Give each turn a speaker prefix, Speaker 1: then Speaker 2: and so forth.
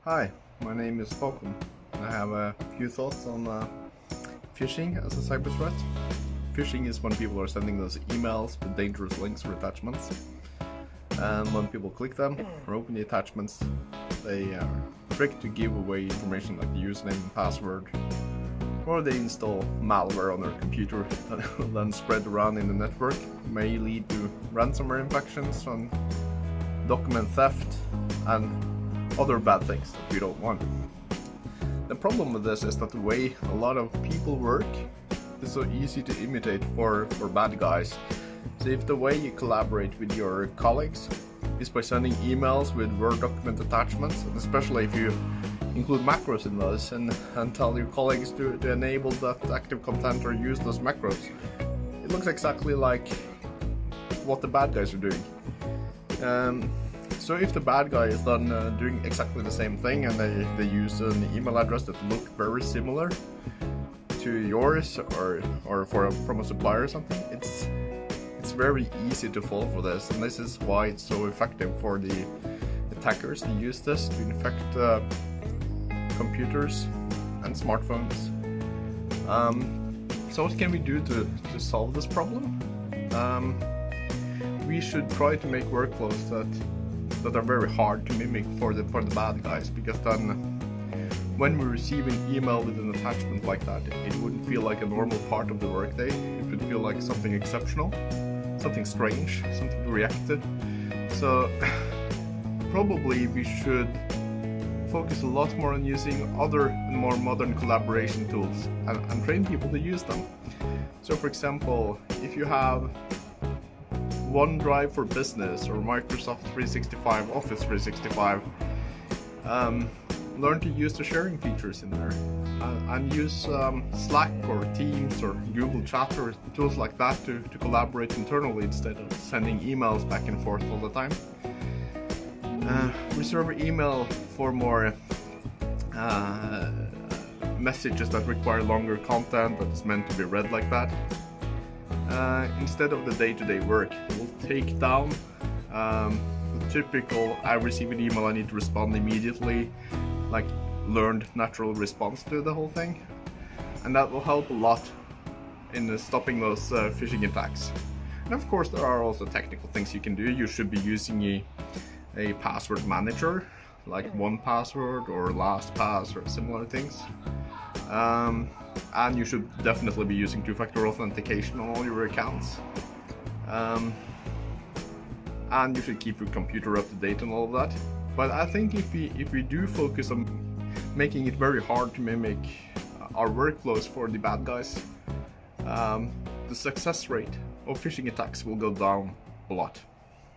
Speaker 1: Hi, my name is Falcon. I have a few thoughts on phishing as a cyber threat. Phishing is when people are sending those emails with dangerous links or attachments. And when people click them or open the attachments, they are tricked to give away information like the username and password, or they install malware on their computer that will then spread around in the network, may lead to ransomware infections and document theft and other bad things that we don't want. The problem with this is that the way a lot of people work is so easy to imitate for bad guys. So if the way you collaborate with your colleagues is by sending emails with Word document attachments, and especially if you include macros in those and tell your colleagues to enable that active content or use those macros, it looks exactly like what the bad guys are doing. So if the bad guy is then doing exactly the same thing and they use an email address that looks very similar to yours or from a supplier or something, it's very easy to fall for this, and this is why it's so effective for the attackers to use this to infect computers and smartphones. So what can we do to solve this problem? We should try to make workflows that are very hard to mimic for the bad guys, because then when we receive an email with an attachment like that, it wouldn't feel like a normal part of the workday. It would feel like something exceptional, something strange, something to react to. So probably we should focus a lot more on using other and more modern collaboration tools and train people to use them. So for example, if you have OneDrive for Business or Microsoft 365, Office 365, learn to use the sharing features in there and use Slack or Teams or Google Chat or tools like that to collaborate internally instead of sending emails back and forth all the time. Reserve email for more messages that require longer content that is meant to be read like that. Instead of the day-to-day work, it will take down the typical I receive an email, I need to respond immediately, like learned natural response to the whole thing, and that will help a lot in stopping those phishing attacks. And of course there are also technical things you can do. You should be using a password manager like 1Password or LastPass or similar things. And you should definitely be using two-factor authentication on all your accounts. And you should keep your computer up to date and all of that. But I think if we do focus on making it very hard to mimic our workflows for the bad guys, the success rate of phishing attacks will go down a lot.